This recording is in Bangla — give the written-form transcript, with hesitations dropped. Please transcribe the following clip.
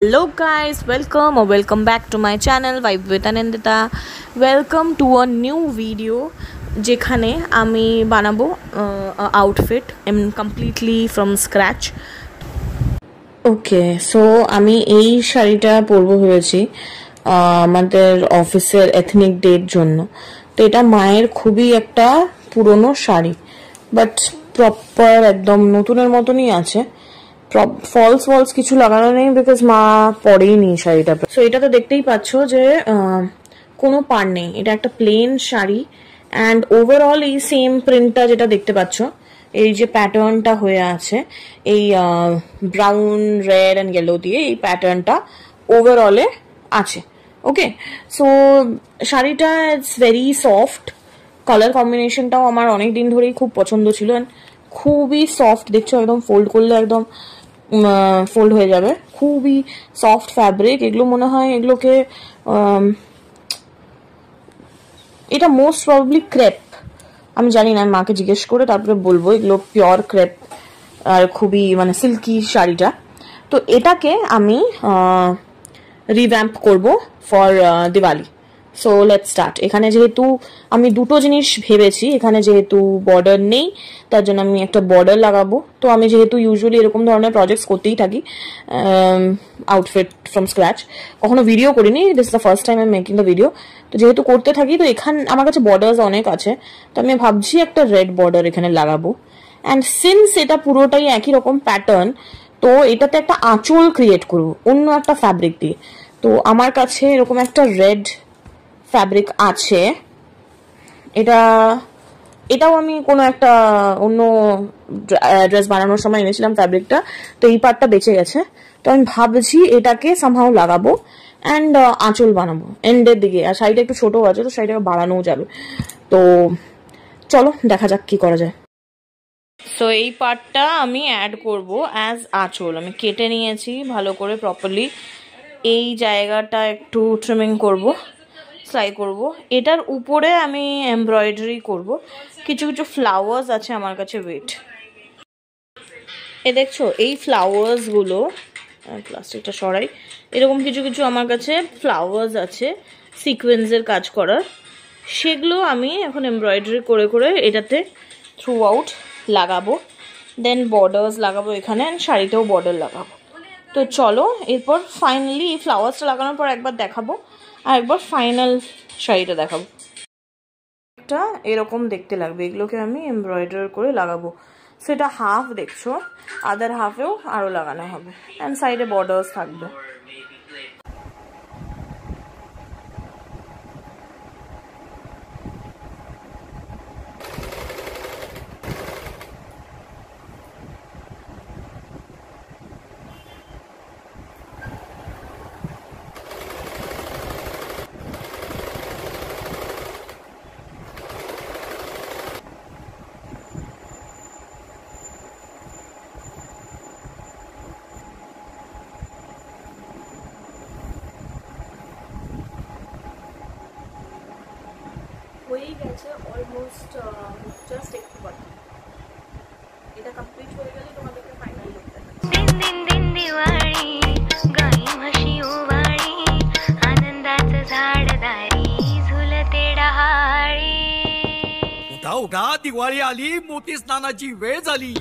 Hello guys, welcome or welcome back to my channel Vibe with Anandita. Welcome to a new video যেখানে আমি বানাবো outfit completely from scratch. Okay, so আমি এই শাড়িটা পরবো ভেবেছি আমাদের অফিসের এথনিক ডের জন্য। তো এটা মায়ের খুবই একটা পুরনো শাড়ি, বাট প্রপার একদম নতুনের মতনই আছে। ফলস কিছু লাগানো নেই বিকজ মা পরেই নি শাড়িটা। সো এটা তো দেখতেই পাচ্ছ যে কোনো পার নেই, এটা একটা প্লেন শাড়ি অ্যান্ড ওভারঅল এই সেম প্রিন্টটা যেটা দেখতে পাচ্ছ, এই যে প্যাটার্নটা হয়ে আছে এই ব্রাউন রেড অ্যান্ড ইয়েলো দিয়ে এই প্যাটার্নটা ওভারঅলে আছে। ওকে, সো শাড়িটা ইটস ভেরি সফট, কালার কম্বিনেশনটাও আমার অনেক দিন ধরেই খুব পছন্দ ছিল অ্যান্ড খুবই সফট। দেখছো একদম ফোল্ড করলে একদম ফোল্ড হয়ে যাবে, খুবই সফট ফ্যাব্রিক। এগুলো মনে হয় এগুলোকে এটা মোস্ট প্রবাবলি ক্রেপ, আমি জানি না, আমি মাকে জিজ্ঞেস করে তারপরে বলবো। এগুলো পিওর ক্রেপ আর খুবই মানে সিল্কি শাড়িটা। তো এটাকে আমি রিভ্যাম্প করব for Diwali. So let's start. এখানে যেহেতু আমি দুটো জিনিস ভেবেছি, এখানে যেহেতু বর্ডার নেই তার জন্য আমি একটা বর্ডার লাগাবো। তো আমি যেহেতু ইউজুয়ালি এরকম ধরনের প্রজেক্টস করতেই থাকি আউটফিট ফ্রম স্ক্র্যাচ, কখনো ভিডিও করিনি, this is the first time I am making the video. তো যেহেতু করতে থাকি তো এখানে আমার কাছে বর্ডার্স অনেক আছে, তো আমি ভাবছি একটা রেড বর্ডার এখানে লাগাবো। অ্যান্ড সিন্স এটা পুরোটাই একই রকম প্যাটার্ন, তো এটাতে একটা আঁচল ক্রিয়েট করবো অন্য একটা ফ্যাব্রিক দিয়ে। তো আমার কাছে এরকম একটা রেড ফ্যাব্রিক আছে, এটাও আমি কোনো একটা অন্য ড্রেস বানানোর সময় এনেছিলাম ফ্যাব্রিকটা, তো এই পার্টটা বেঁচে গেছে। তো আমি ভাবছি এটাকে সামহাও লাগাবো অ্যান্ড আঁচল বানাবো এন্ডের দিকে। আর শাড়িটা একটু ছোট আছে, তো শাড়িটাকে বাড়ানোও যাবে। তো চলো দেখা যাক কি করা যায়। সো এই পার্টটা আমি অ্যাড করব অ্যাজ আঁচল। আমি কেটে নিয়েছি ভালো করে প্রপারলি, এই জায়গাটা একটু ট্রিমিং করব, সেলাই করব। এটার উপরে আমি এমব্রয়ডারি করব, কিছু কিছু ফ্লাওয়ার্স আছে আমার কাছে। ওয়েট, এ দেখছো এই ফ্লাওয়ার্সগুলো, প্লাস্টিকটা সরাই, এরকম কিছু কিছু আমার কাছে ফ্লাওয়ার্স আছে সিকোয়েন্সের কাজ করার, সেগুলো আমি এখন এমব্রয়ডারি করে করে এটাতে থ্রু আউট লাগাবো। দেন বর্ডার্স লাগাবো এখানে, অ্যান্ড শাড়িতেও বর্ডার লাগাবো। তো চলো এরপর ফাইনালি এই ফ্লাওয়ার্সটা লাগানোর পর একবার দেখাবো আর একবার ফাইনাল শাড়িটা দেখাবো। একটা এরকম দেখতে লাগবে, এগুলোকে আমি এমব্রয়ডারি করে লাগাবো। সেটা হাফ দেখছো, আদার হাফেও আরও লাগানো হবে অ্যান্ড সাইডে বর্ডার্স থাকবে। হয়েই গেছে অলমোস্ট, জাস্ট একটু বাকি। এটা কমপ্লিট হয়ে গেলে তোমাদেরকে ফাইনাল লুক দেখাচ্ছি। দিন দিন দিন दिवाळी गाई म्हशी ओवाळी आनंदाचं झाडदारी झुलते डहाळी। उठा उठा, दिवाळी आली, मोती स्नानाची वेळ झाली।